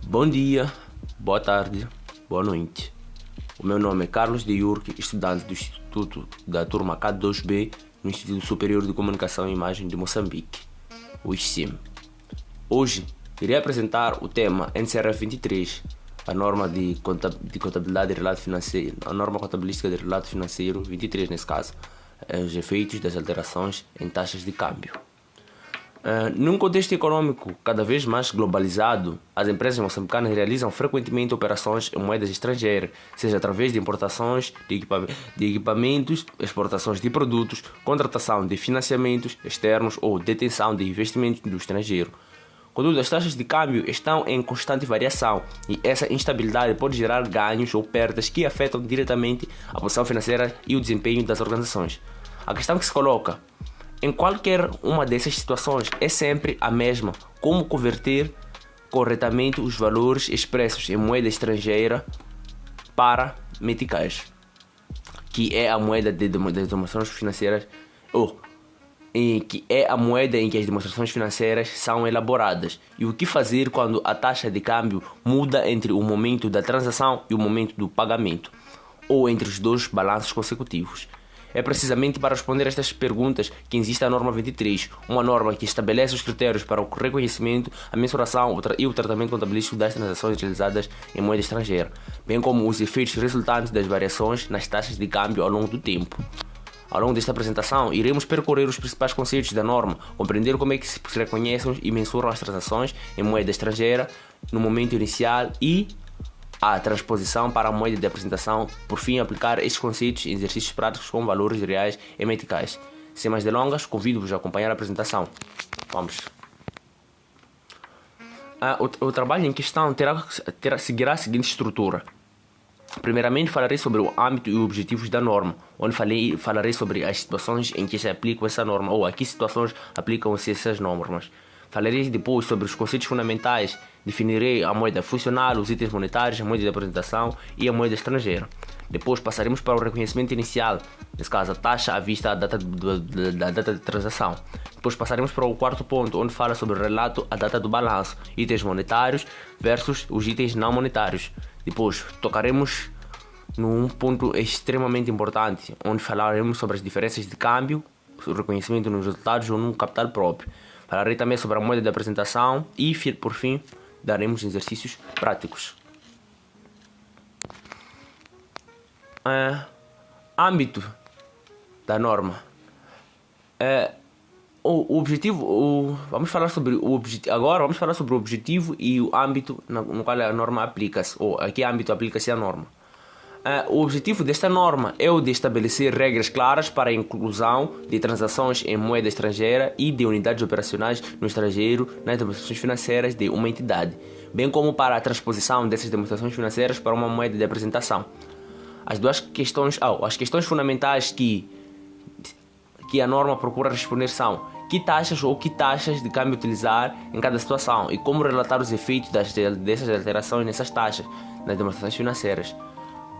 Bom dia, boa tarde, boa noite. O meu nome é Carlos de Yurque, estudante do Instituto da turma K2B no Instituto Superior de Comunicação e Imagem de Moçambique, o ICSIM. Hoje irei apresentar o tema NCRF 23, a norma de contabilidade de relato financeiro, a norma contabilística de relato financeiro 23 nesse caso, os efeitos das alterações em taxas de câmbio. Num contexto econômico cada vez mais globalizado, as empresas moçambicanas realizam frequentemente operações em moedas estrangeiras, seja através de importações de equipamentos, exportações de produtos, contratação de financiamentos externos ou detenção de investimentos do estrangeiro. Contudo, as taxas de câmbio estão em constante variação e essa instabilidade pode gerar ganhos ou perdas que afetam diretamente a posição financeira e o desempenho das organizações. A questão que se coloca em qualquer uma dessas situações é sempre a mesma: como converter corretamente os valores expressos em moeda estrangeira para meticais, que é a moeda das demonstrações financeiras, que é a moeda em que as demonstrações financeiras são elaboradas, e o que fazer quando a taxa de câmbio muda entre o momento da transação e o momento do pagamento, ou entre os dois balanços consecutivos. É precisamente para responder a estas perguntas que existe a norma 23, uma norma que estabelece os critérios para o reconhecimento, a mensuração e o tratamento contabilístico das transações realizadas em moeda estrangeira, bem como os efeitos resultantes das variações nas taxas de câmbio ao longo do tempo. Ao longo desta apresentação, iremos percorrer os principais conceitos da norma, compreender como é que se reconhecem e mensuram as transações em moeda estrangeira no momento inicial e a transposição para a moeda de apresentação, por fim aplicar estes conceitos em exercícios práticos com valores reais e meticais. Sem mais delongas, convido-vos a acompanhar a apresentação. Vamos! O trabalho em questão seguirá a seguinte estrutura. Primeiramente falarei sobre o âmbito e objetivos da norma, onde falarei sobre as situações em que se aplica essa norma, ou a que situações aplicam-se essas normas. Falarei depois sobre os conceitos fundamentais, definirei a moeda funcional, os itens monetários, a moeda de apresentação e a moeda estrangeira. Depois passaremos para o reconhecimento inicial, nesse caso a taxa à vista da data de transação. Depois passaremos para o quarto ponto, onde fala sobre o relato à data do balanço, itens monetários versus os itens não monetários. Depois tocaremos num ponto extremamente importante, onde falaremos sobre as diferenças de câmbio, o reconhecimento nos resultados ou no capital próprio. Falarei também sobre a moeda de apresentação e, por fim, daremos exercícios práticos. Âmbito da norma. O objetivo. Vamos falar sobre o objetivo. Agora vamos falar sobre o objetivo e o âmbito no qual a norma aplica-se, ou a que âmbito aplica-se a norma. O objetivo desta norma é o de estabelecer regras claras para a inclusão de transações em moeda estrangeira e de unidades operacionais no estrangeiro nas demonstrações financeiras de uma entidade, bem como para a transposição dessas demonstrações financeiras para uma moeda de apresentação. As questões fundamentais que a norma procura responder são: que taxas de câmbio utilizar em cada situação e como relatar os efeitos dessas alterações nessas taxas nas demonstrações financeiras.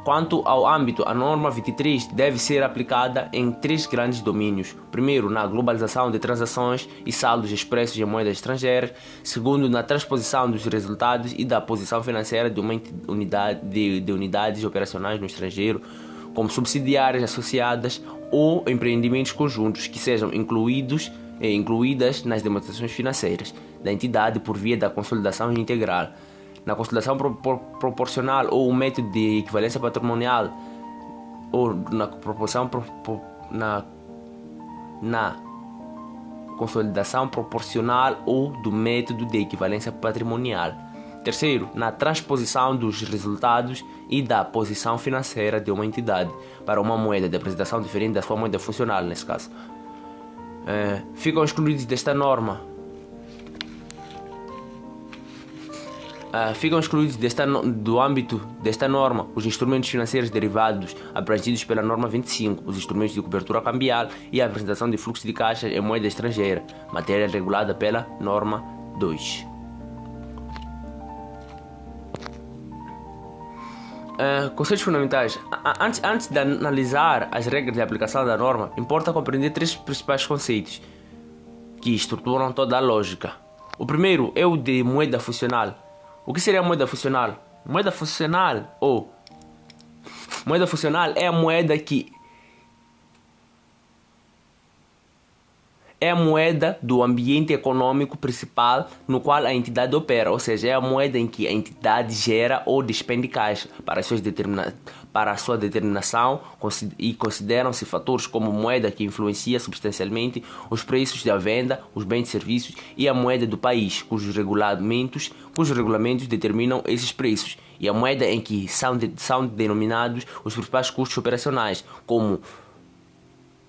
Quanto ao âmbito, a norma 23 deve ser aplicada em três grandes domínios. Primeiro, na globalização de transações e saldos expressos em moedas estrangeiras. Segundo, na transposição dos resultados e da posição financeira de uma unidades operacionais no estrangeiro, como subsidiárias associadas ou empreendimentos conjuntos que sejam incluídas nas demonstrações financeiras da entidade por via da consolidação integral. Na consolidação proporcional ou o método de equivalência patrimonial, ou na consolidação proporcional ou do método de equivalência patrimonial. Terceiro, na transposição dos resultados e da posição financeira de uma entidade para uma moeda de apresentação diferente da sua moeda funcional, nesse caso. Ficam excluídos do âmbito desta norma os instrumentos financeiros derivados abrangidos pela norma 25, os instrumentos de cobertura cambial e a apresentação de fluxo de caixa em moeda estrangeira, matéria regulada pela norma 2. Conceitos fundamentais. Antes de analisar as regras de aplicação da norma, importa compreender três principais conceitos que estruturam toda a lógica. O primeiro é o de moeda funcional, O que seria a moeda funcional? Moeda funcional é a moeda que é a moeda do ambiente econômico principal no qual a entidade opera, ou seja, é a moeda em que a entidade gera ou despende caixa para a sua determinação e consideram-se fatores como moeda que influencia substancialmente os preços da venda, os bens e serviços e a moeda do país, cujos regulamentos determinam esses preços, e a moeda em que são denominados os principais custos operacionais, como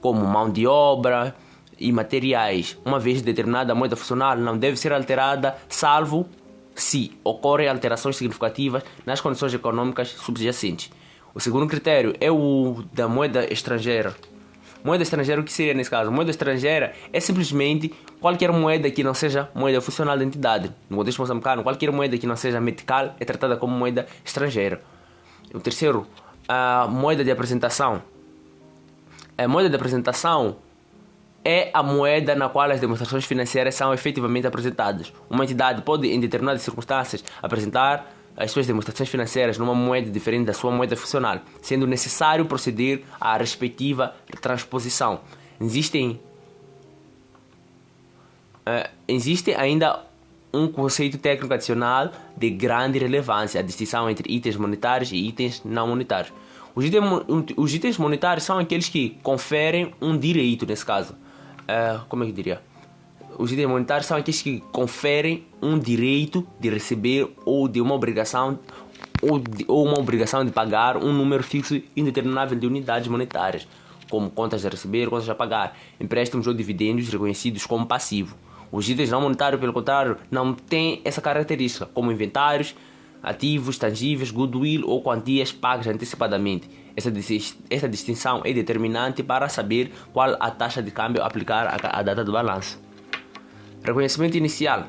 mão de obra e materiais. Uma vez determinada a moeda funcional não deve ser alterada, salvo se ocorrem alterações significativas nas condições econômicas subjacentes. O segundo critério é o da moeda estrangeira. Moeda estrangeira, o que seria nesse caso? Moeda estrangeira é simplesmente qualquer moeda que não seja moeda funcional da entidade. No contexto moçambicano, qualquer moeda que não seja metical é tratada como moeda estrangeira. O terceiro, a moeda de apresentação. A moeda de apresentação é a moeda na qual as demonstrações financeiras são efetivamente apresentadas. Uma entidade pode, em determinadas circunstâncias, apresentar as suas demonstrações financeiras numa moeda diferente da sua moeda funcional, sendo necessário proceder à respectiva transposição. Existe ainda um conceito técnico adicional de grande relevância, a distinção entre itens monetários e itens não monetários. Os itens monetários são aqueles que conferem um direito, nesse caso. Como é que eu diria? Os itens monetários são aqueles que conferem um direito de receber ou de uma obrigação ou uma obrigação de pagar um número fixo e indeterminável de unidades monetárias, como contas a receber, contas a pagar, empréstimos ou dividendos reconhecidos como passivo. Os itens não monetários, pelo contrário, não têm essa característica, como inventários, ativos, tangíveis, goodwill ou quantias pagas antecipadamente. Essa distinção é determinante para saber qual a taxa de câmbio aplicar à data do balanço. Reconhecimento inicial.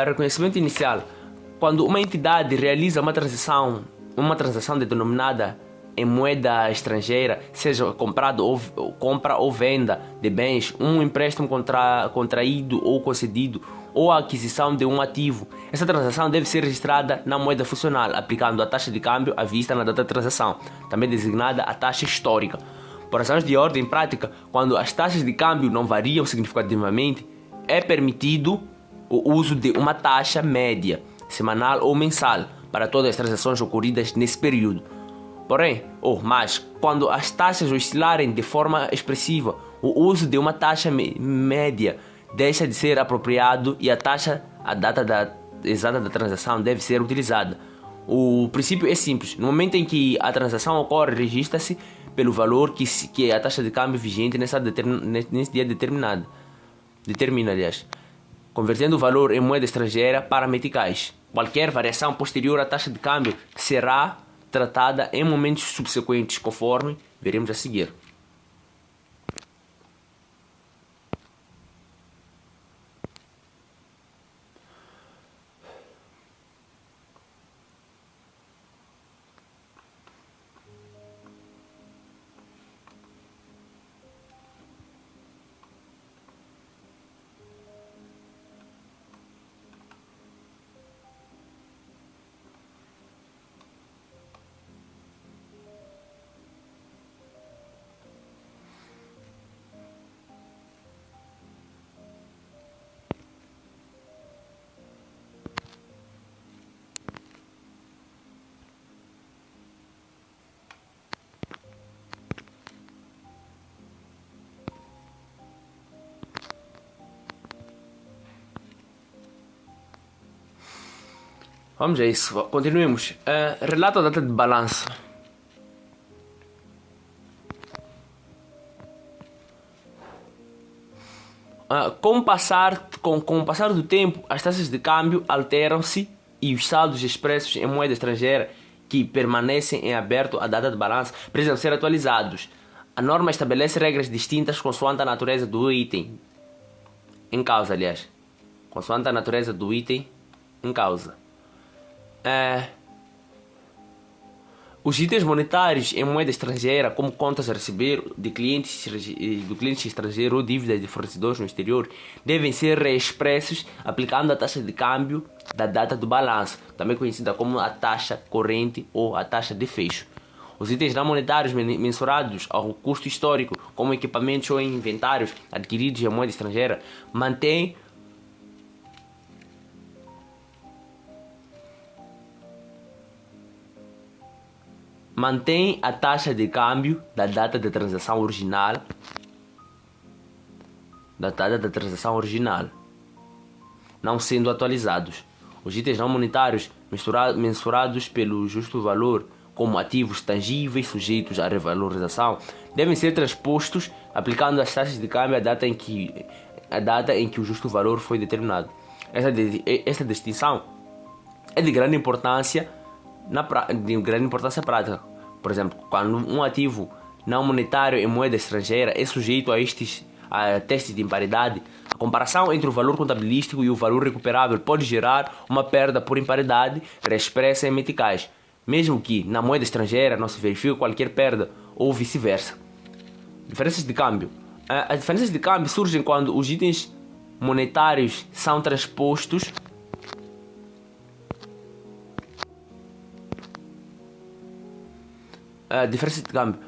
Reconhecimento inicial. Quando uma entidade realiza uma transação denominada em moeda estrangeira, seja compra ou venda de bens, um empréstimo contraído ou concedido, ou a aquisição de um ativo, essa transação deve ser registrada na moeda funcional, aplicando a taxa de câmbio à vista na data da transação, também designada a taxa histórica. Por razões de ordem prática, quando as taxas de câmbio não variam significativamente, é permitido o uso de uma taxa média, semanal ou mensal, para todas as transações ocorridas nesse período. Mas, quando as taxas oscilarem de forma expressiva, o uso de uma taxa média deixa de ser apropriado e a data exata da transação deve ser utilizada. O princípio é simples. No momento em que a transação ocorre, registra-se pelo valor que a taxa de câmbio vigente nesse dia determina, convertendo o valor em moeda estrangeira para meticais. Qualquer variação posterior à taxa de câmbio será tratada em momentos subsequentes, conforme veremos a seguir. Vamos a isso, continuemos. Relato da data de balanço. Com o passar do tempo, as taxas de câmbio alteram-se e os saldos expressos em moeda estrangeira que permanecem em aberto à data de balanço precisam ser atualizados. A norma estabelece regras distintas consoante a natureza do item em causa, consoante a natureza do item em causa. Os itens monetários em moeda estrangeira, como contas a receber de clientes, do cliente estrangeiro ou dívidas de fornecedores no exterior, devem ser reexpressos aplicando a taxa de câmbio da data do balanço, também conhecida como a taxa corrente ou a taxa de fecho. Os itens não monetários mensurados ao custo histórico, como equipamentos ou inventários adquiridos em moeda estrangeira, mantêm a taxa de câmbio da data da transação original, não sendo atualizados. Os itens não monetários mensurados pelo justo valor, como ativos tangíveis sujeitos à revalorização, devem ser transpostos aplicando as taxas de câmbio à data em que o justo valor foi determinado. Esta distinção é de grande importância prática. Por exemplo, quando um ativo não monetário em moeda estrangeira é sujeito a testes de imparidade, a comparação entre o valor contabilístico e o valor recuperável pode gerar uma perda por imparidade reexpressa em meticais, mesmo que na moeda estrangeira não se verifique qualquer perda ou vice-versa. Diferenças de câmbio. As diferenças de câmbio surgem quando os itens monetários são transpostos diferenças de câmbio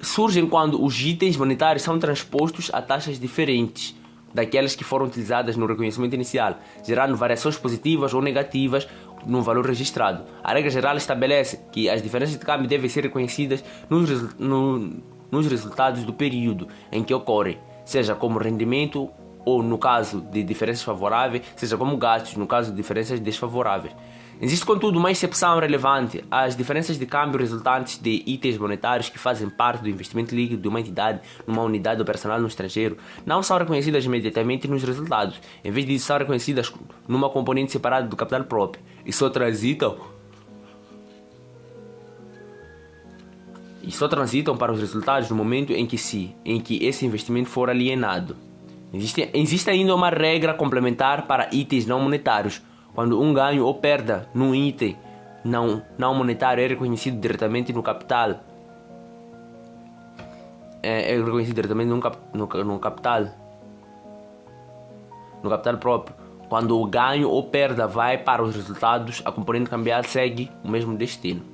surgem quando os itens monetários são transpostos a taxas diferentes daquelas que foram utilizadas no reconhecimento inicial, gerando variações positivas ou negativas no valor registrado. A regra geral estabelece que as diferenças de câmbio devem ser reconhecidas nos resultados do período em que ocorrem, seja como rendimento ou, no caso de diferenças favoráveis, seja como gastos, no caso de diferenças desfavoráveis. Existe, contudo, uma exceção relevante: as diferenças de câmbio resultantes de itens monetários que fazem parte do investimento líquido de uma entidade numa unidade operacional no estrangeiro não são reconhecidas imediatamente nos resultados. Em vez disso, são reconhecidas numa componente separada do capital próprio e só transitam para os resultados no momento em que esse investimento for alienado. Existe ainda uma regra complementar para itens não monetários. Quando um ganho ou perda num item não monetário é reconhecido diretamente no capital, no capital próprio. Quando o ganho ou perda vai para os resultados, a componente cambial segue o mesmo destino.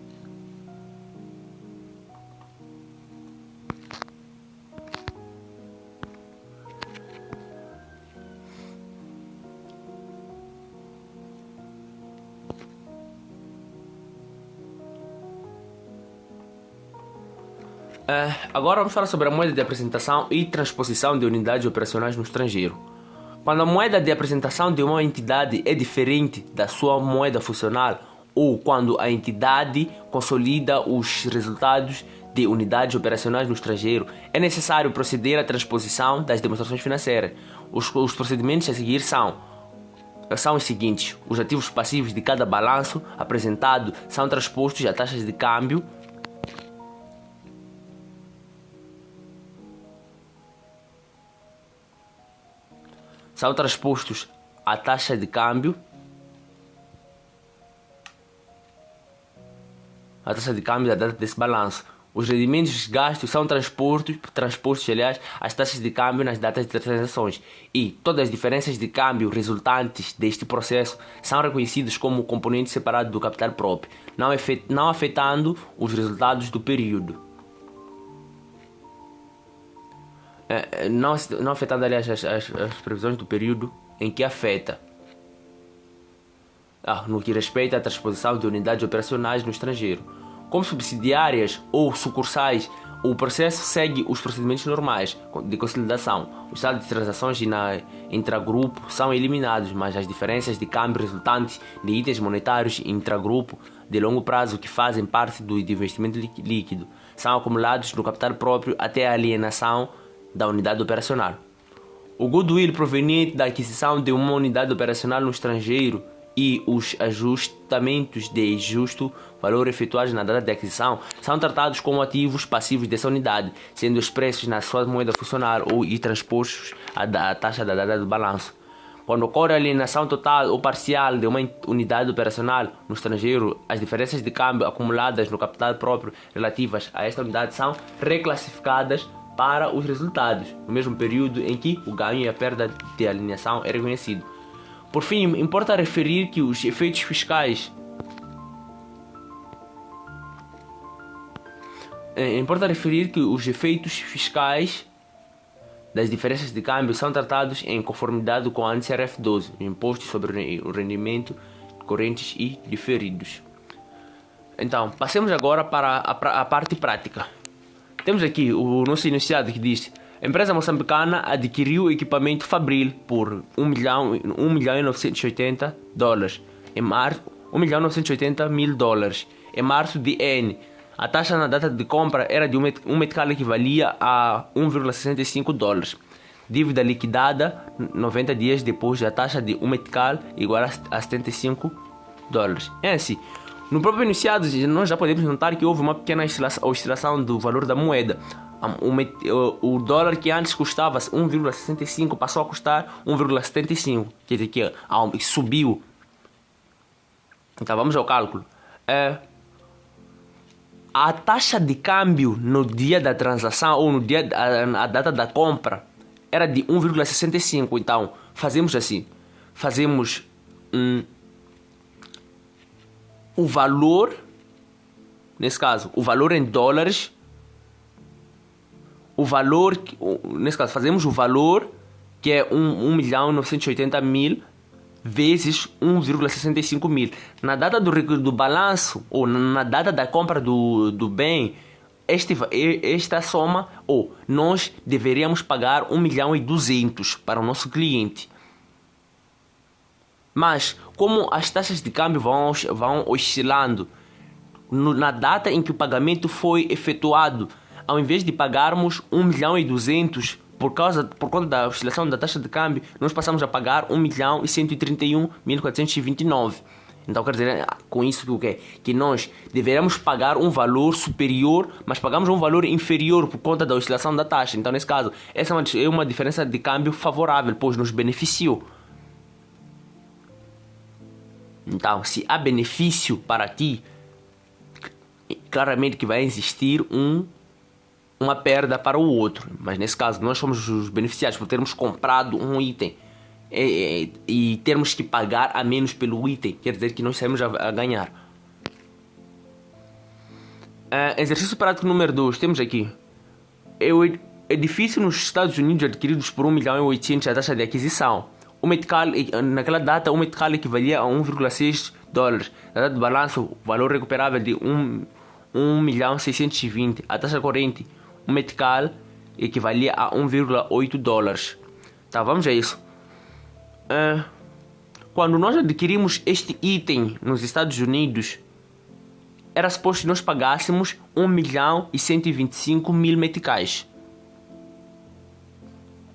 Agora vamos falar sobre a moeda de apresentação e transposição de unidades operacionais no estrangeiro. Quando a moeda de apresentação de uma entidade é diferente da sua moeda funcional ou quando a entidade consolida os resultados de unidades operacionais no estrangeiro, é necessário proceder à transposição das demonstrações financeiras. Os procedimentos a seguir são os seguintes: os ativos passivos de cada balanço apresentado são transpostos a taxas de câmbio da data desse balanço. Os rendimentos gastos são transpostos, às taxas de câmbio nas datas de transações, e todas as diferenças de câmbio resultantes deste processo são reconhecidas como componente separado do capital próprio, não afetando os resultados do período. Não afetando, aliás, as previsões do período em que afeta. No que respeita à transposição de unidades operacionais no estrangeiro. Como subsidiárias ou sucursais, o processo segue os procedimentos normais de consolidação. Os saldos de transações intragrupo são eliminados, mas as diferenças de câmbio resultantes de itens monetários intragrupo de longo prazo que fazem parte do investimento líquido são acumulados no capital próprio até a alienação da unidade operacional. O goodwill proveniente da aquisição de uma unidade operacional no estrangeiro e os ajustamentos de justo valor efetuados na data de aquisição são tratados como ativos passivos dessa unidade, sendo expressos na sua moeda funcional e transpostos à taxa da data do balanço. Quando ocorre a alienação total ou parcial de uma unidade operacional no estrangeiro, as diferenças de câmbio acumuladas no capital próprio relativas a esta unidade são reclassificadas para os resultados, no mesmo período em que o ganho e a perda de alienação é reconhecido. Por fim, importa referir que os efeitos fiscais das diferenças de câmbio são tratados em conformidade com a NCRF 12, Imposto sobre o Rendimento Correntes e Diferidos. Então, passemos agora para a parte prática. Temos aqui o nosso enunciado que diz: a empresa moçambicana adquiriu o equipamento Fabril por $1.980.000 em março, $1.980.000 em março de N. A taxa na data de compra era de um metical equivalia a $1,65. Dívida liquidada 90 dias depois da taxa de um metical igual a $75. É assim, no próprio enunciado nós já podemos notar que houve uma pequena oscilação do valor da moeda. O dólar que antes custava 1,65 passou a custar 1,75. Quer dizer que subiu. Então vamos ao cálculo. A taxa de câmbio no dia da transação ou no dia a data da compra era de 1,65. Então fazemos assim, o valor, nesse caso, o valor em dólares, fazemos o valor que é 1.980.000 vezes 1,65 mil. Na data do balanço, ou na data da compra do bem, esta soma, nós deveríamos pagar 1.200.000 para o nosso cliente. Mas, como as taxas de câmbio vão oscilando, na data em que o pagamento foi efetuado, ao invés de pagarmos 1.200.000, por conta da oscilação da taxa de câmbio, nós passamos a pagar 1.131.429. Então quer dizer com isso que o quê? Que nós deveríamos pagar um valor superior, mas pagamos um valor inferior por conta da oscilação da taxa. Então nesse caso, essa é uma diferença de câmbio favorável, pois nos beneficiou. Então, se há benefício para ti, claramente que vai existir uma perda para o outro. Mas nesse caso, nós somos os beneficiados por termos comprado um item e termos que pagar a menos pelo item. Quer dizer que nós saímos a ganhar. Exercício prático número 2. Temos aqui: o edifício nos Estados Unidos adquiridos por 1.800.000 a taxa de aquisição. Naquela data, o metical equivalia a $1,6. Na data do balanço, o valor recuperável de 1.620.000. A taxa corrente, um metical equivalia a $1,8. Tá, vamos a isso. Quando nós adquirimos este item nos Estados Unidos, era suposto que nós pagássemos 1.125.000 meticais,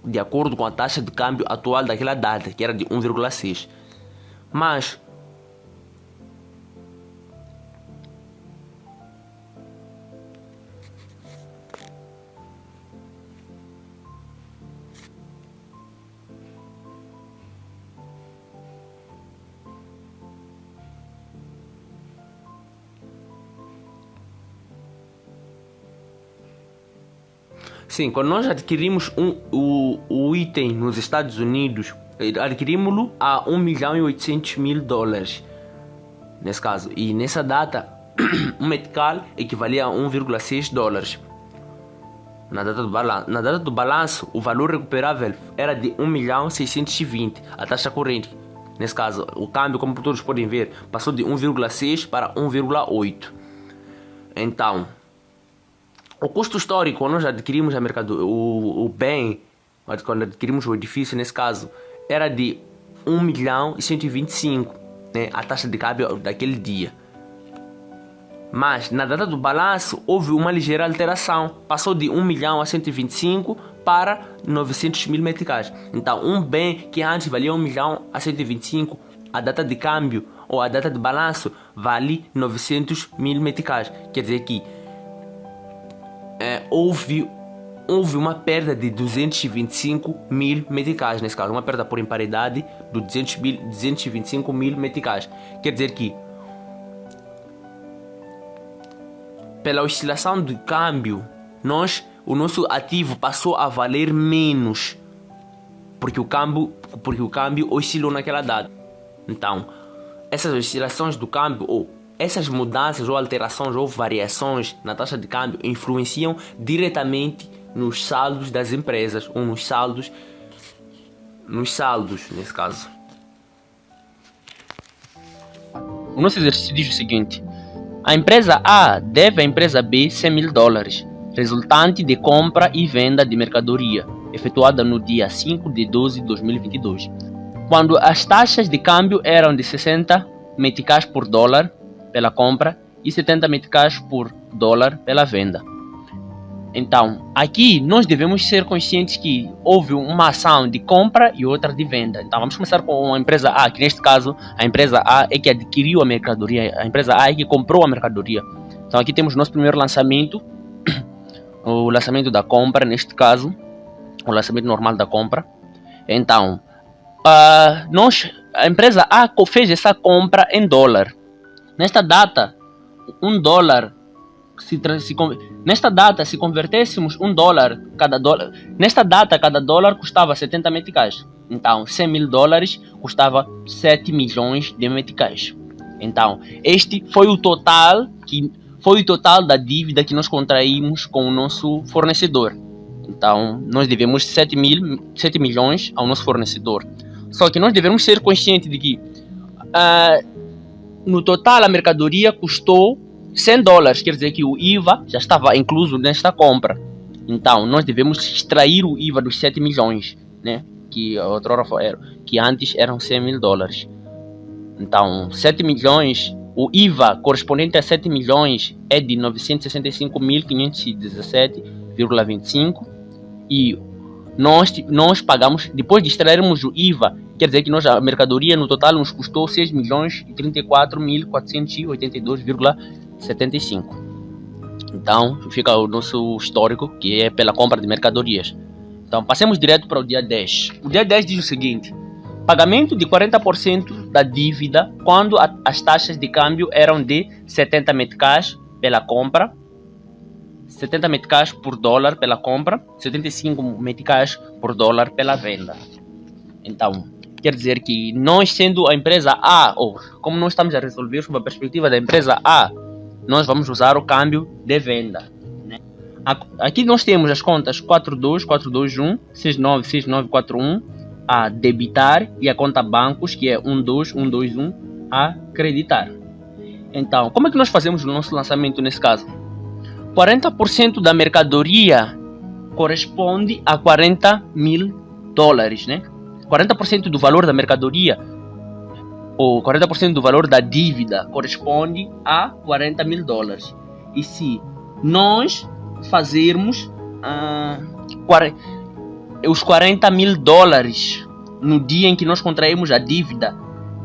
de acordo com a taxa de câmbio atual daquela data, que era de 1,6. Mas sim, quando nós adquirimos o item nos Estados Unidos, adquirimos-lo a $1.800.000 nesse caso, e nessa data um metical equivalia a $1,6. Na data do balanço, o valor recuperável era de 1.620.000, a taxa corrente. Nesse caso, o câmbio, como todos podem ver, passou de 1,6 para 1,8. Então, o custo histórico, quando nós adquirimos o bem, quando adquirimos o edifício, nesse caso, era de 1.125.000, né, a taxa de câmbio daquele dia. Mas, na data do balanço, houve uma ligeira alteração. Passou de 1.125.000 para 900.000 meticais. Então, um bem que antes valia 1.125.000, a data de câmbio ou a data de balanço vale 900.000 meticais. Quer dizer que houve houve uma perda de 225 mil meticais, nesse caso, uma perda por imparidade de 225 mil meticais. Quer dizer que, pela oscilação de câmbio, o nosso ativo passou a valer menos, porque o câmbio oscilou naquela data. Então, essas oscilações do câmbio, ou essas mudanças ou alterações ou variações na taxa de câmbio influenciam diretamente nos saldos das empresas, ou nos saldos nesse caso. O nosso exercício diz o seguinte: a empresa A deve à empresa B 100 mil dólares, resultante de compra e venda de mercadoria, efetuada no dia 5 de 12 de 2022, quando as taxas de câmbio eram de 60 meticais por dólar pela compra e 70 meticais por dólar pela venda. Então, aqui nós devemos ser conscientes que houve uma ação de compra e outra de venda. Então, vamos começar com a empresa A, que neste caso, a empresa A é que adquiriu a mercadoria, a empresa A é que comprou a mercadoria. Então, aqui temos o nosso primeiro lançamento, o lançamento da compra, neste caso, o lançamento normal da compra. Então, a empresa A fez essa compra em dólar. Nesta data, nesta data, se convertêssemos cada dólar custava 70 meticais. Então, 100 mil dólares custava 7 milhões de meticais. Então, este foi o total da dívida que nós contraímos com o nosso fornecedor. Então, nós devemos 7 milhões ao nosso fornecedor. Só que nós devemos ser conscientes de que no total a mercadoria custou 100 dólares, quer dizer que o IVA já estava incluso nesta compra. Então, nós devemos extrair o IVA dos 7 milhões, né? Que antes eram 100 mil dólares. Então, 7 milhões, o IVA correspondente a 7 milhões é de 965.517,25 e nós pagamos, depois de extrairmos o IVA, quer dizer que a mercadoria no total nos custou 6.034.482,75. Então, fica o nosso histórico, que é pela compra de mercadorias. Então, passemos direto para o dia 10. O dia 10 diz o seguinte: pagamento de 40% da dívida quando as taxas de câmbio eram de 70 meticais pela compra, 70 meticais por dólar pela compra, 75 meticais por dólar pela venda. Então, quer dizer que nós, sendo a empresa A, ou como nós estamos a resolver sob a perspectiva da empresa A, nós vamos usar o câmbio de venda, né? Aqui nós temos as contas 42, 421, 69, 6941 a debitar e a conta bancos, que é 12, 121 a creditar. Então, como é que nós fazemos o nosso lançamento nesse caso? 40% da mercadoria corresponde a 40 mil dólares, né? 40% do valor da mercadoria, ou 40% do valor da dívida, corresponde a 40 mil dólares. E se nós fazermos os 40 mil dólares no dia em que nós contraímos a dívida,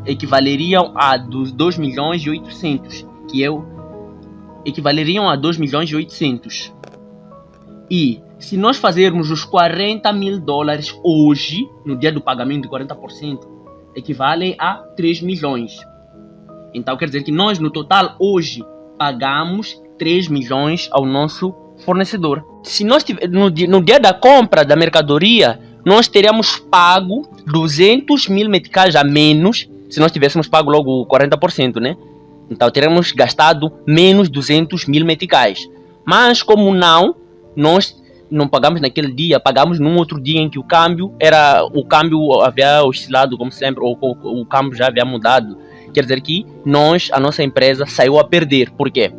equivaleriam a 2 milhões e 800, equivaleriam a 2 milhões e 800. E se nós fazermos os 40 mil dólares hoje, no dia do pagamento de 40%, equivalem a 3 milhões. Então quer dizer que nós no total hoje pagamos 3 milhões ao nosso fornecedor. Se nós no dia da compra da mercadoria, nós teríamos pago 200 mil meticais a menos, se nós tivéssemos pago logo 40%, né? Então teríamos gastado menos 200 mil meticais. Mas como nós não pagamos naquele dia, pagamos num outro dia em que o câmbio havia oscilado como sempre, ou o câmbio já havia mudado. Quer dizer que a nossa empresa saiu a perder. Por quê?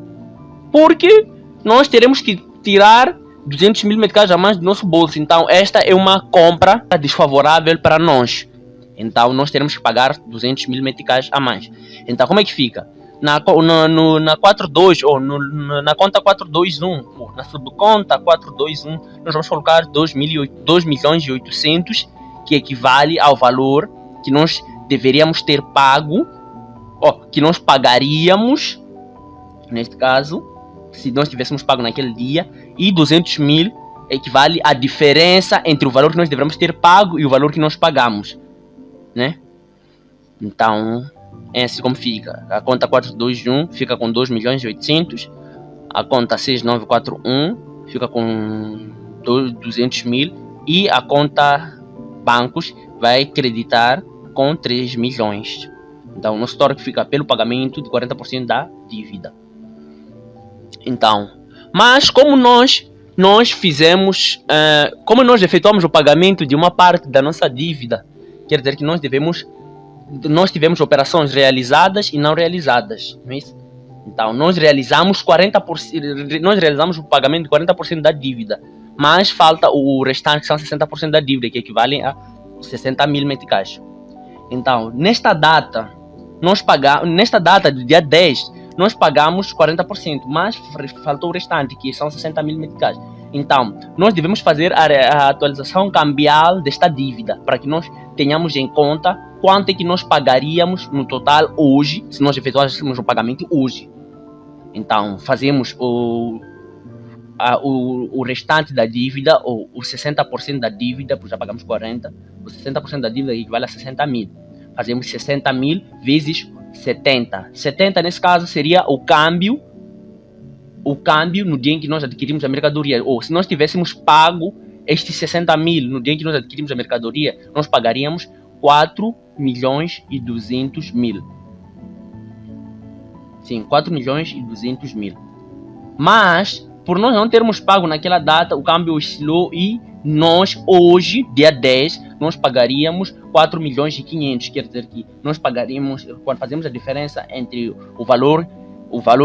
Porque nós teremos que tirar 200 mil meticais a mais do nosso bolso. Então esta é uma compra desfavorável para nós. Então nós teremos que pagar 200 mil meticais a mais. Então como é que fica? Na 42 ou na conta 421, ou na subconta 421, nós vamos colocar 2 milhões e 800, que equivale ao valor que nós deveríamos ter pago, que nós pagaríamos, neste caso, se nós tivéssemos pago naquele dia, e 200 mil equivale à diferença entre o valor que nós devemos ter pago e o valor que nós pagamos, né? Então, é assim como fica. A conta 421 fica com 2.800.000. A conta 6941 fica com 200.000. E a conta bancos vai creditar com 3 milhões. Então, o nosso histórico fica pelo pagamento de 40% da dívida. Então, mas como nós fizemos, como nós efetuamos o pagamento de uma parte da nossa dívida, quer dizer que nós tivemos operações realizadas e não realizadas, não é isso? Então, nós realizamos o pagamento de 40% da dívida, mas falta o restante, que são 60% da dívida, que equivale a 60.000 meticais. Então, nesta data do dia 10, nós pagamos 40%, mas faltou o restante, que são 60.000 meticais. Então, nós devemos fazer a atualização cambial desta dívida, para que nós tenhamos em conta quanto é que nós pagaríamos no total hoje, se nós efetuássemos o pagamento hoje. Então, fazemos o restante da dívida, ou os 60% da dívida, porque já pagamos 40%, os 60% da dívida equivale a 60.000. Fazemos 60.000 vezes 70. 70 nesse caso seria o câmbio no dia em que nós adquirimos a mercadoria. Ou se nós tivéssemos pago estes 60.000 no dia em que nós adquirimos a mercadoria, nós pagaríamos 4.200.000. Sim, 4.200.000. Mas, por nós não termos pago naquela data, o câmbio oscilou e nós, hoje, dia 10, nós pagaríamos 4.500.000. Quer dizer que nós pagaríamos, quando fazemos a diferença entre o valor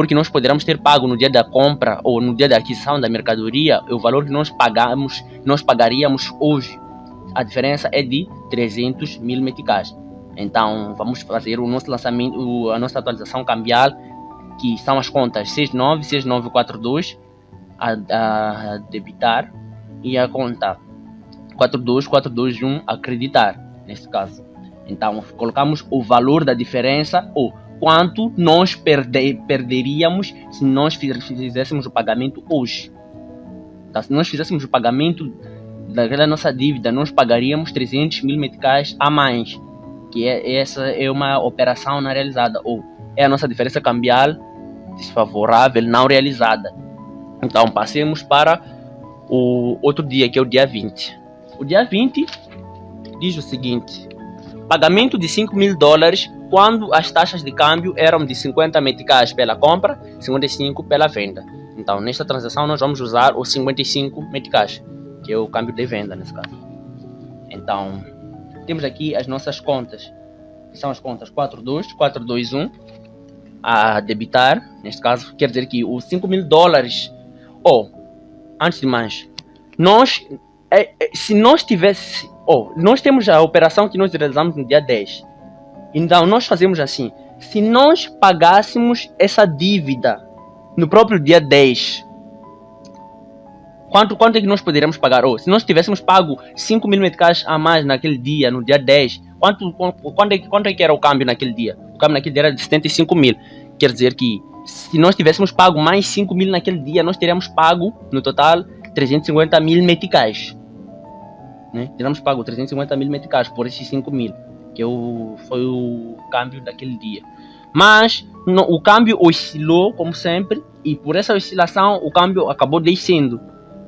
que nós poderíamos ter pago no dia da compra ou no dia da aquisição da mercadoria, o valor que nós pagaríamos hoje. A diferença é de 300.000 meticais. Então, vamos fazer o nosso lançamento, a nossa atualização cambial, que são as contas 696942 a debitar e a conta 42421 a creditar, nesse caso. Então, colocamos o valor da diferença, ou quanto nós perderíamos se nós fizéssemos o pagamento hoje. Então, se nós fizéssemos o pagamento daquela nossa dívida, nós pagaríamos 300.000 meticais a mais, que essa é uma operação não realizada, ou é a nossa diferença cambial desfavorável não realizada. Então, passemos para o outro dia, que é o dia 20. O dia 20 diz o seguinte: pagamento de $5.000 quando as taxas de câmbio eram de 50 meticais pela compra, 55 pela venda. Então, nesta transação, nós vamos usar os 55 meticais, que é o câmbio de venda, nesse caso. Então, temos aqui as nossas contas, que são as contas 42421 a debitar, neste caso, quer dizer que os $5.000, antes de mais, se nós tivesse, nós temos a operação que nós realizamos no dia 10, então nós fazemos assim: se nós pagássemos essa dívida no próprio dia 10, quanto é que nós poderíamos pagar? Se nós tivéssemos pago 5.000 meticais a mais naquele dia, no dia 10, quanto é que era o câmbio naquele dia? O câmbio naquele dia era de 75.000. Quer dizer que, se nós tivéssemos pago mais 5.000 naquele dia, nós teríamos pago, no total, 350.000 meticais. Né? Teríamos pago 350.000 meticais por esses 5.000, que foi o câmbio daquele dia. Mas o câmbio oscilou, como sempre, e por essa oscilação o câmbio acabou descendo.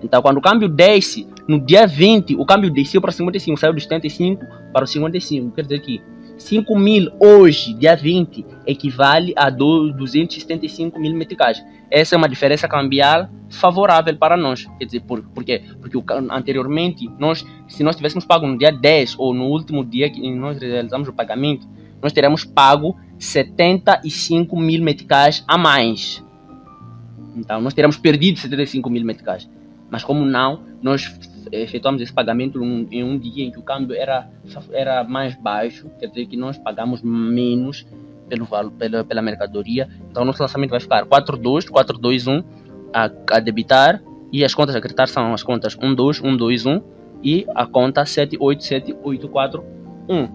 Então, quando o câmbio desce, no dia 20, o câmbio desceu para 55, saiu de 75 para o 55. Quer dizer que 5.000 hoje, dia 20, equivale a 275.000 meticais. Essa é uma diferença cambial favorável para nós. Quer dizer, por quê? Porque anteriormente, se nós tivéssemos pago no dia 10 ou no último dia que nós realizamos o pagamento, nós teríamos pago 75.000 meticais a mais. Então, nós teríamos perdido 75.000 meticais. Mas como não, nós efetuamos esse pagamento em um dia em que o câmbio era mais baixo, quer dizer que nós pagamos menos pela mercadoria. Então, nosso lançamento vai ficar 42421 a debitar, e as contas a creditar são as contas 12121 e a conta 787841.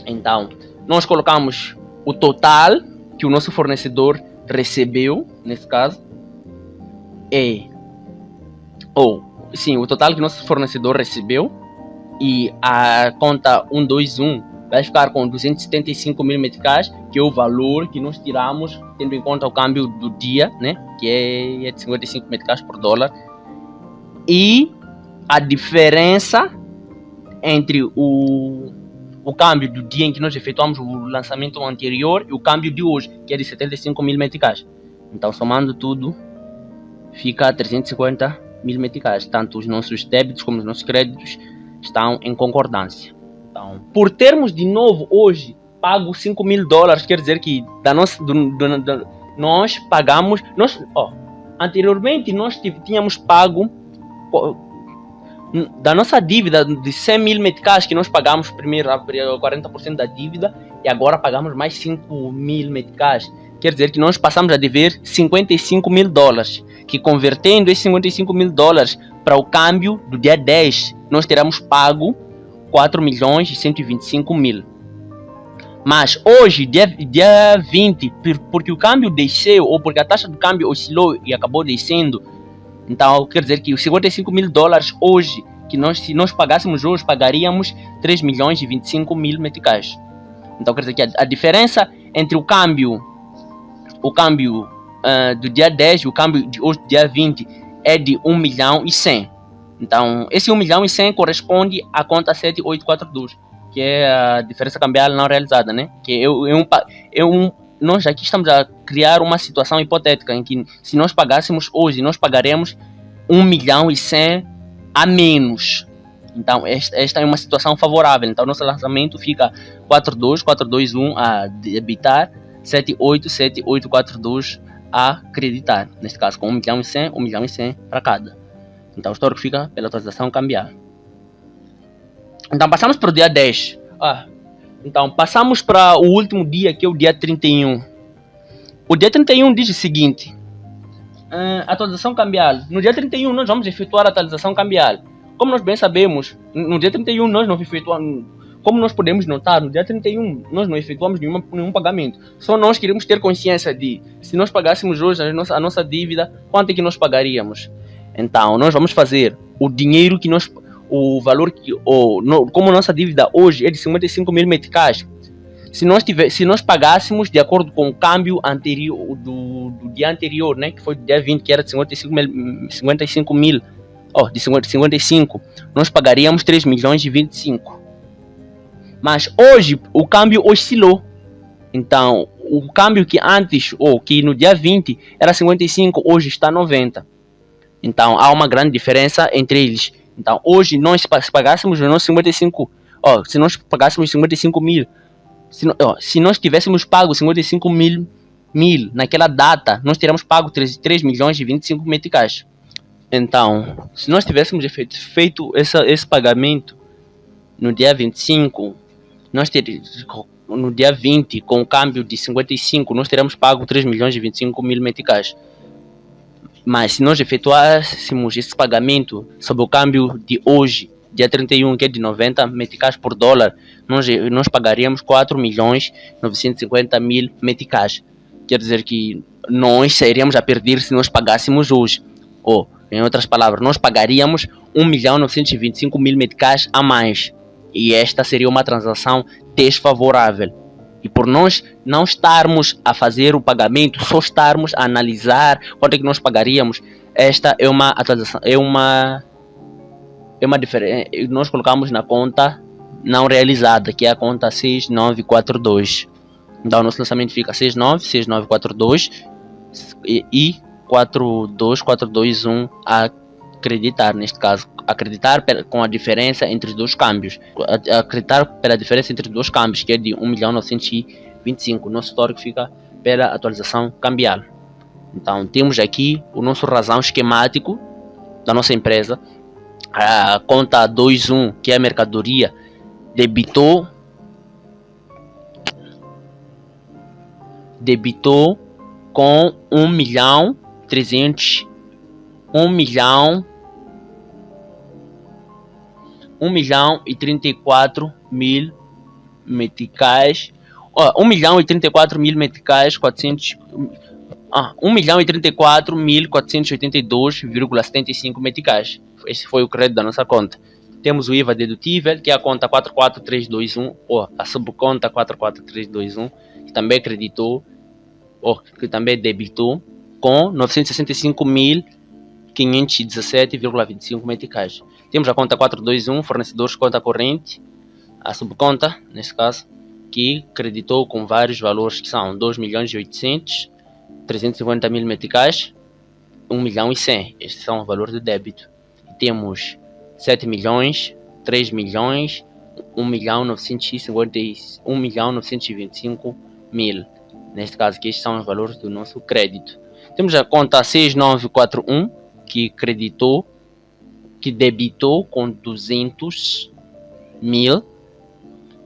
Então, nós colocamos o total que o nosso fornecedor recebeu, nesse caso, sim, o total que nosso fornecedor recebeu, e a conta 121 vai ficar com 275 mil meticais, que é o valor que nós tiramos, tendo em conta o câmbio do dia, né, que é de 55 meticais por dólar, e a diferença entre o câmbio do dia em que nós efetuamos o lançamento anterior e o câmbio de hoje, que é de 75 mil meticais. Então, somando tudo, fica 350 mil meticais. Tanto os nossos débitos como os nossos créditos estão em concordância. Então, por termos de novo hoje pago 5 mil dólares, quer dizer que nós pagamos, anteriormente nós tínhamos pago da nossa dívida de 100 mil meticais, que nós pagamos primeiro 40% da dívida, e agora pagamos mais 5 mil meticais. Quer dizer que nós passamos a dever 55 mil dólares, que convertendo esses 55 mil dólares para o câmbio do dia 10, nós teremos pago 4 milhões e 125 mil. Mas hoje, dia 20, porque o câmbio desceu, ou porque a taxa do câmbio oscilou e acabou descendo, então quer dizer que os 55 mil dólares hoje, que se nós pagássemos hoje, pagaríamos 3 milhões e 25 mil meticais. Então quer dizer que a diferença entre o câmbio do dia 10 e o câmbio de hoje, dia 20, é de 1 milhão e 100. Então esse 1 milhão e 100 corresponde à conta 7842, que é a diferença cambial não realizada, né? Que nós aqui estamos a criar uma situação hipotética em que, se nós pagássemos hoje, nós pagaremos 1 milhão e 100 a menos. Então esta é uma situação favorável. Então nosso lançamento fica 42421 a debitar, 787842 a creditar, neste caso com 1 milhão e 100 para cada. Então o histórico fica pela atualização cambial. Então passamos para o dia 10. Então passamos para o último dia, que é o dia 31. O dia 31 diz o seguinte: atualização cambial. No dia 31 nós vamos efetuar a atualização cambial. Como nós bem sabemos, no dia 31 nós não efetuamos. Como nós podemos notar, no dia 31 nós não efetuamos nenhum pagamento. Só nós queremos ter consciência de, se nós pagássemos hoje a nossa dívida, quanto é que nós pagaríamos. Então nós vamos fazer o dinheiro que nós... O valor como nossa dívida hoje é de 55 mil meticais, se nós pagássemos de acordo com o câmbio anterior do dia anterior, né, que foi do dia 20, que era de 55 mil, de 55, nós pagaríamos 3 milhões e 25. Mas hoje o câmbio oscilou. Então o câmbio que antes, que no dia 20 era 55, hoje está 90. Então há uma grande diferença entre eles. Então hoje nós, se pagássemos os nossos 55, se nós pagássemos 55 mil, se nós tivéssemos pago 55 mil naquela data, nós teríamos pago 3 milhões e 25 meticais. Então, se nós tivéssemos feito esse pagamento no dia 25, no dia 20, com o câmbio de 55, nós teríamos pago 3 milhões e 25 mil meticais. Mas se nós efetuássemos esse pagamento sob o câmbio de hoje, dia 31, que é de 90 meticais por dólar, nós pagaríamos 4 milhões e 950 mil meticais. Quer dizer que nós sairíamos a perder se nós pagássemos hoje. Em outras palavras, nós pagaríamos 1 milhão e 925 mil meticais a mais. E esta seria uma transação desfavorável. E por nós não estarmos a fazer o pagamento, só estarmos a analisar quanto é que nós pagaríamos, esta é uma atualização, é uma diferença. Nós colocamos na conta não realizada, que é a conta 6942. Então nosso lançamento fica 6942 e 42421 a acreditar, neste caso, acreditar com a diferença entre os dois câmbios, acreditar pela diferença entre os dois câmbios, que é de 1 milhão e 925. Nosso histórico fica pela atualização cambial. Então temos aqui o nosso razão esquemático da nossa empresa. A conta 21, que é a mercadoria, debitou com 1 milhão e 34 mil meticais, 1 milhão e 34 mil meticais, 1 milhão e 34 mil 482,75 meticais. Esse foi o crédito da nossa conta. Temos o IVA dedutível, que é a conta 44321, ou a subconta 44321, que também creditou, ou que também debitou, com 965.517,25 meticais. Temos a conta 421, fornecedores conta corrente, a subconta, nesse caso, que creditou com vários valores, que são 2.800.000, 350.000 meticais, 1.100.000. Estes são os valores de débito. E temos 7 milhões, 3 milhões, 1.925.000. Neste caso aqui, estes são os valores do nosso crédito. Temos a conta 6941, que creditou, que debitou com 200.000.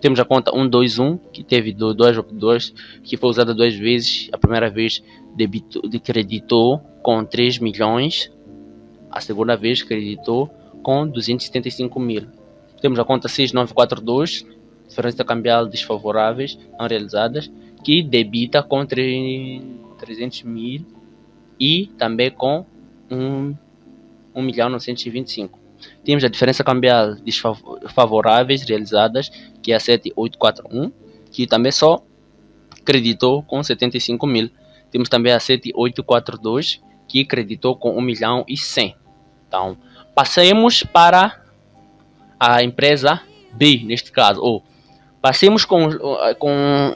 Temos a conta 121, que teve dois, que foi usada 2 vezes. A primeira vez creditou com 3 milhões. A segunda vez creditou com 275.000. Temos a conta 6942, diferença cambial desfavoráveis não realizadas, que debita com 300.000 e também com 1.925.000. Temos a diferença cambial desfavoráveis realizadas, que é a 7841, que também só creditou com 75.000. Temos também a 7842, que creditou com 1.100.000. Então, passemos para a empresa B, neste caso, ou passemos com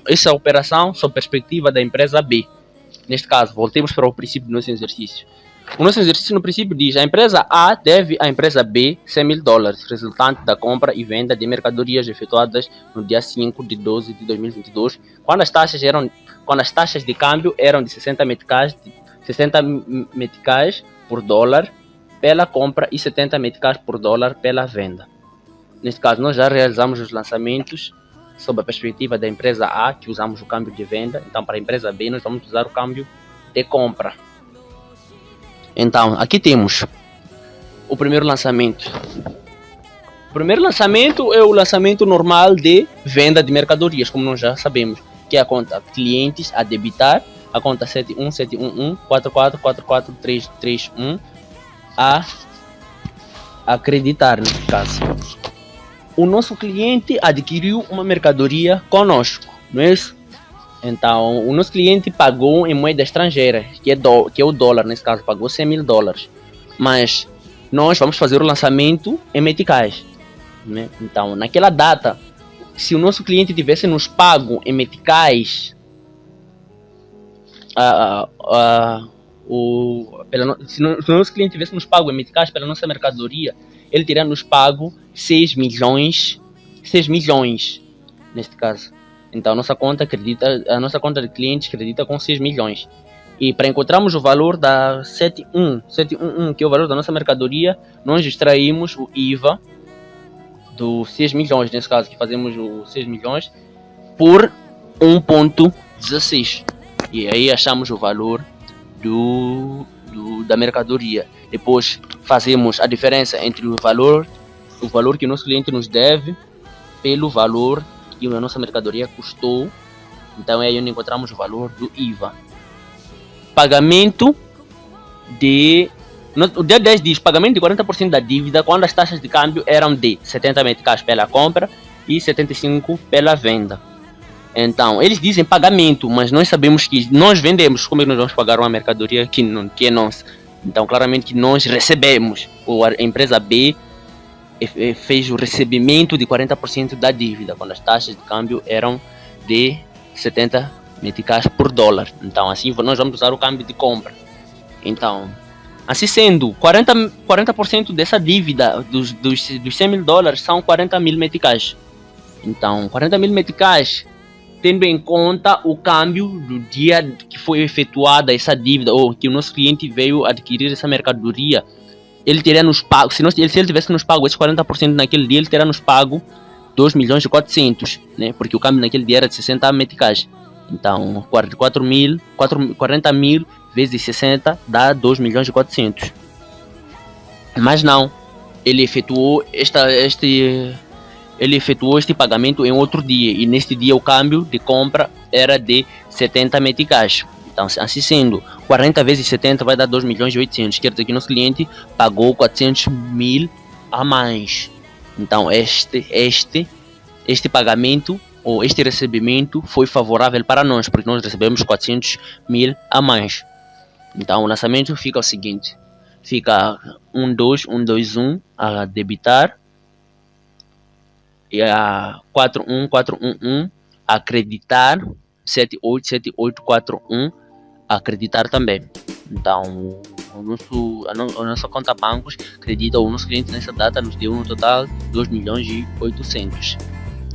essa operação sob perspectiva da empresa B. Neste caso, voltemos para o princípio do nosso exercício. O nosso exercício no princípio diz: a empresa A deve à empresa B $100.000, resultante da compra e venda de mercadorias efetuadas no dia 5 de 12 de 2022, quando as taxas de câmbio eram de 60 meticais por dólar pela compra e 70 meticais por dólar pela venda. Neste caso, nós já realizamos os lançamentos sob a perspectiva da empresa A, que usamos o câmbio de venda. Então, para a empresa B, nós vamos usar o câmbio de compra. Então, aqui temos o primeiro lançamento. O primeiro lançamento é o lançamento normal de venda de mercadorias, como nós já sabemos, que é a conta clientes a debitar, a conta 71711444431 a acreditar, nesse caso. O nosso cliente adquiriu uma mercadoria conosco, não é isso? Então, o nosso cliente pagou em moeda estrangeira, que é o dólar, nesse caso, pagou $100.000. Mas nós vamos fazer o lançamento em meticais, né? Então, naquela data, se o nosso cliente tivesse nos pago em meticais, se o nosso cliente tivesse nos pago em meticais pela nossa mercadoria, ele teria nos pago 6 milhões, neste caso. Então a nossa conta de clientes acredita com 6 milhões. E para encontrarmos o valor da 711, que é o valor da nossa mercadoria, nós extraímos o IVA dos 6 milhões, nesse caso, que fazemos os 6 milhões por 1.16. E aí achamos o valor da mercadoria. Depois fazemos a diferença entre o valor que o nosso cliente nos deve pelo valor que a nossa mercadoria custou. Então é aí onde encontramos o valor do IVA. Pagamento o dia 10 diz pagamento de 40% da dívida quando as taxas de câmbio eram de 70 meticais pela compra e 75 pela venda. Então, eles dizem pagamento, mas nós sabemos que nós vendemos. Como é que nós vamos pagar uma mercadoria que é nossa? Então, claramente que nós recebemos. A empresa B fez o recebimento de 40% da dívida, quando as taxas de câmbio eram de 70 meticais por dólar. Então, assim, nós vamos usar o câmbio de compra. Então, assim sendo, 40% dessa dívida, dos $100.000, são 40.000 meticais. Então, 40.000 meticais, tendo em conta o câmbio do dia que foi efetuada essa dívida, ou que o nosso cliente veio adquirir essa mercadoria, ele teria nos pago, se ele tivesse nos pago esses 40% naquele dia, ele teria nos pago 2.400.000, né? Porque o câmbio naquele dia era de 60 meticais. Então, 40.000 vezes 60 dá 2.400.000. Mas não, ele efetuou este pagamento em outro dia, e neste dia o câmbio de compra era de 70 meticais. Então, assim sendo, 40 vezes 70 vai dar 2 milhões e 800. Quer dizer que nosso cliente pagou 400 mil a mais. Então, este pagamento ou este recebimento foi favorável para nós, porque nós recebemos 400 mil a mais. Então, o lançamento fica o seguinte. Fica 12121 a debitar e a 41411 a acreditar, 787841 a acreditar também. Então, a nossa conta bancos acredita o nosso cliente nessa data nos deu no total 2 milhões e 800.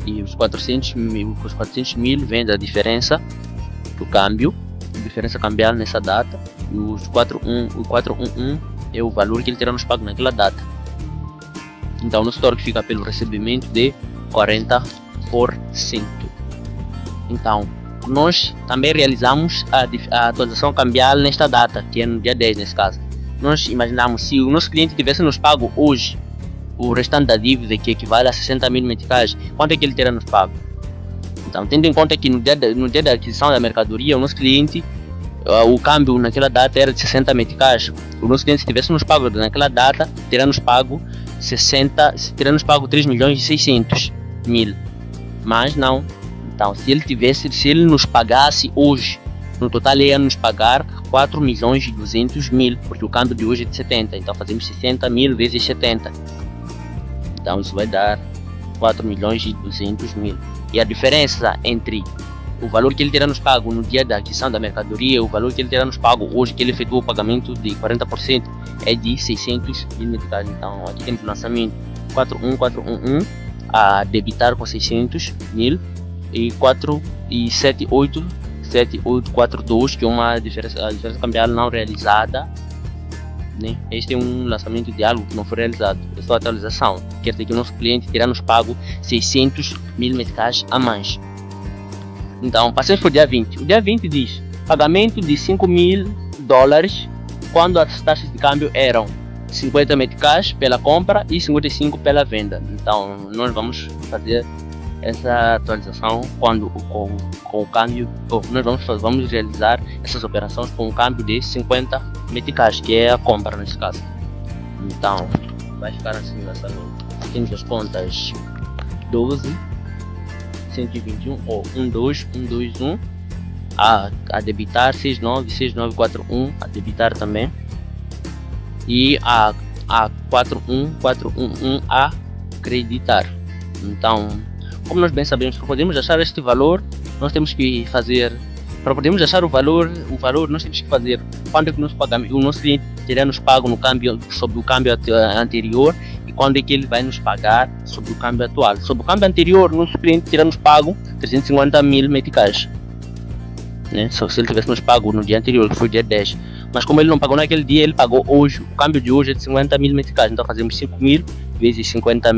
E os 400 mil vem da diferença do câmbio, diferença cambial nessa data. E os 411 é o valor que ele terá nos pago naquela data. Então, nosso torque fica pelo recebimento de 40%. Então, nós também realizamos a atualização cambial nesta data, que é no dia 10 nesse caso. Nós imaginamos, se o nosso cliente tivesse nos pago hoje o restante da dívida, que equivale a 60 mil meticais, quanto é que ele terá nos pago? Então, tendo em conta que no dia da aquisição da mercadoria, o nosso cliente, o câmbio naquela data era de 60 meticais. O nosso cliente, se tivesse nos pago naquela data, terá nos pago 3 milhões e 600 mil. Mas não. Então, se ele nos pagasse hoje, no total ele ia nos pagar 4 milhões e 200 mil, porque o câmbio de hoje é de 70. Então, fazemos 60 mil vezes 70. Então, isso vai dar 4 milhões e 200 mil. E a diferença entre o valor que ele terá nos pago no dia da aquisição da mercadoria e o valor que ele terá nos pago hoje, que ele efetuou o pagamento de 40%, é de 600 mil meticais. Então, aqui temos o lançamento 41411 a debitar com 600 mil e 7842, que é a diferença cambial não realizada, né? Este é um lançamento de algo que não foi realizado, é só atualização. Quer dizer que o nosso cliente terá nos pago 600 mil meticais a mais. Então, passemos para o dia 20. O dia 20 diz pagamento de 5 mil dólares quando as taxas de câmbio eram 50 meticais pela compra e 55 pela venda. Então, nós vamos fazer essa atualização quando com o câmbio, nós vamos realizar essas operações com o câmbio de 50 meticais, que é a compra nesse caso. Então, vai ficar assim nessa nota. Temos as contas 12, 121 ou 12121 a debitar, 696941 a debitar também, e a 41411 a acreditar. Então, como nós bem sabemos, para podermos achar este valor, nós temos que fazer, para podermos achar o valor nós temos que fazer quando é que o nosso cliente terá nos pago no câmbio, sobre o câmbio anterior, e quando é que ele vai nos pagar sobre o câmbio atual. Sobre o câmbio anterior, o nosso cliente terá nos pago 350 mil meticais, né? Só se ele tivesse nos pago no dia anterior, que foi dia 10. Mas como ele não pagou naquele dia, ele pagou hoje. O câmbio de hoje é de 50 mil meticais. Então fazemos 5 mil vezes 50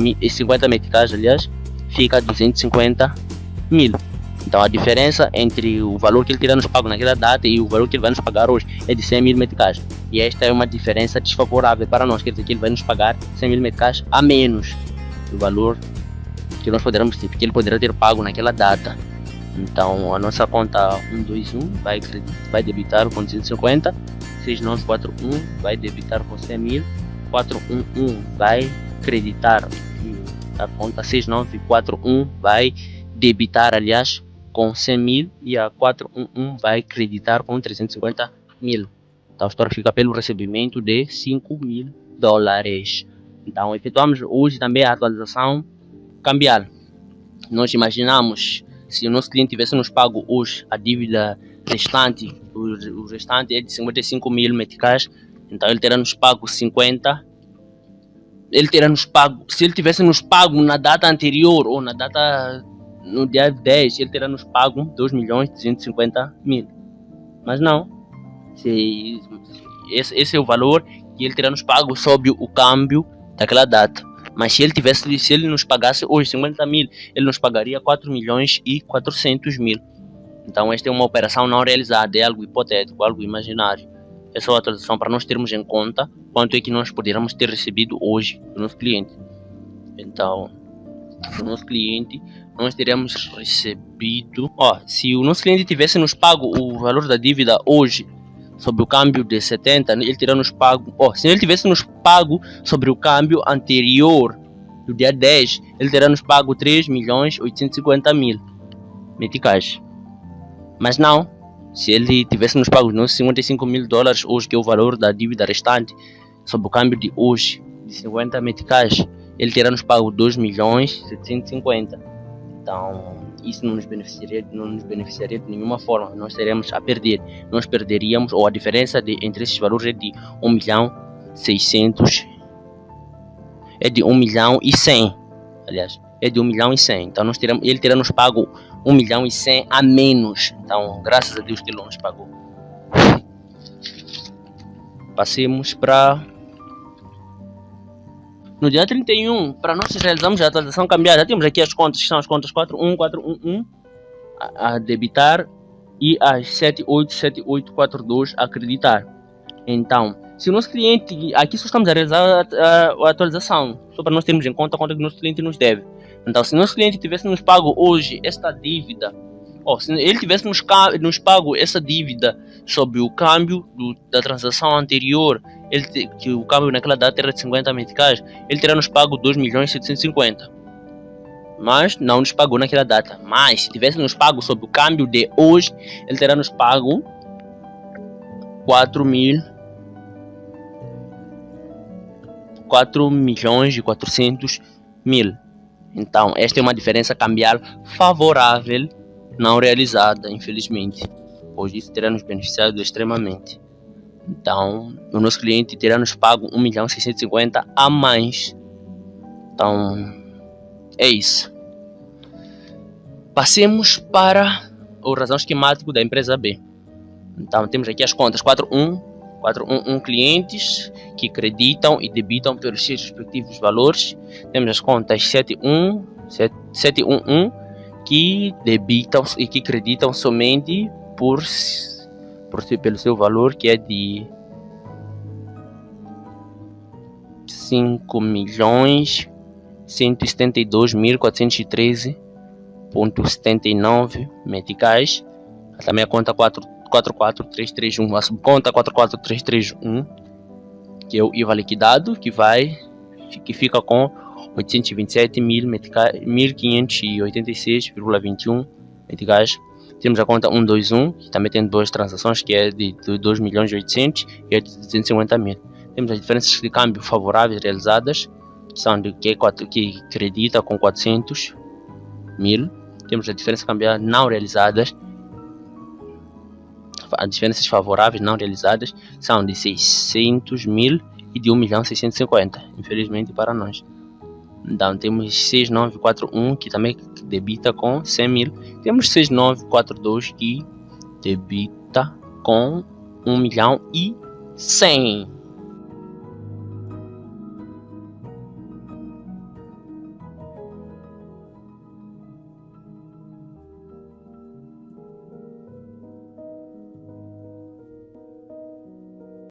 meticais, aliás, fica 250 mil. Então a diferença entre o valor que ele terá nos pago naquela data e o valor que ele vai nos pagar hoje é de 100 mil meticais. E esta é uma diferença desfavorável para nós, quer dizer que ele vai nos pagar 100 mil meticais a menos do valor que nós poderemos ter, porque ele poderá ter pago naquela data. Então a nossa conta 121 vai debitar com 250, 6941 vai debitar com 100 mil, 411 vai creditar, a conta 6941 vai debitar, aliás, com 100 mil, e a 411 vai creditar com 350 mil. Então a história fica pelo recebimento de 5 mil dólares. Então efetuamos hoje também a atualização cambial. Nós imaginamos, se o nosso cliente tivesse nos pago hoje a dívida restante, o restante é de 55 mil meticais, então ele terá nos pago 50. Ele terá nos pago, se ele tivesse nos pago na data anterior ou na data no dia 10, ele terá nos pago 2 milhões e 250 mil. Mas não, esse é o valor que ele terá nos pago sob o câmbio daquela data. Mas se ele nos pagasse hoje 50 mil, ele nos pagaria 4 milhões e 400 mil. Então esta é uma operação não realizada, é algo hipotético, algo imaginário. É só a atualização para nós termos em conta quanto é que nós poderíamos ter recebido hoje do nosso cliente. Então, do nosso cliente, nós teremos recebido débito. Se o nosso cliente tivesse nos pago o valor da dívida hoje sobre o câmbio de 70, ele teria nos pago. Se ele tivesse nos pago sobre o câmbio anterior do dia 10, ele teria nos pago 3.850.000 meticais. Mas não, se ele tivesse nos pago os $55.000 hoje, que é o valor da dívida restante, sob o câmbio de hoje, de 50 meticais, ele terá nos pago 2.750.000. Então, isso não nos beneficiaria de nenhuma forma. Nós teríamos a perder. Nós perderíamos, ou a diferença entre esses valores é de 1.600.000. É de 1.100.000. Aliás, é de 1.100.000. Então, ele terá nos pago 1.100.000 a menos. Então, graças a Deus que ele nos pagou. Passemos para... No dia 31, para nós realizarmos a atualização cambial, já temos aqui as contas, que são as contas 41411 a debitar e as 787842 a acreditar. Então, se o nosso cliente, aqui só estamos a realizar a atualização, só para nós termos em conta quanto é que o nosso cliente nos deve. Então, se o nosso cliente tivesse nos pago hoje esta dívida, se ele tivesse nos pago essa dívida sobre o câmbio da transação anterior, que o câmbio naquela data era de 50 meticais, ele terá nos pago 2.750.000. Mas não nos pagou naquela data. Mas se tivesse nos pago sobre o câmbio de hoje, ele terá nos pago 4.400.000. Então, esta é uma diferença cambial favorável, não realizada, infelizmente. Pois isso terá nos beneficiado extremamente. Então, o nosso cliente terá nos pago 1.650.000 a mais. Então, é isso. Passemos para o razão esquemático da empresa B. Então, temos aqui as contas 411 clientes que creditam e debitam pelos seus respectivos valores. Temos as contas 711 que debitam e que creditam somente pelo seu valor, que é de 5.172.413,79 meticais. Também a conta 44331, a subconta 44331, que é o IVA liquidado, que fica com 827.586,21 meticais. Temos a conta 121, que também tem duas transações, que é de 2.800.000 e é de 250.000. Temos as diferenças de câmbio favoráveis realizadas, que são de que acredita com 400.000. Temos a diferença cambial não realizadas. As diferenças favoráveis não realizadas são de 600.000 e de 1.650.000, infelizmente para nós. Então temos 6941 que também debita com 100.000. Temos 6942 que debita com 1.100.000.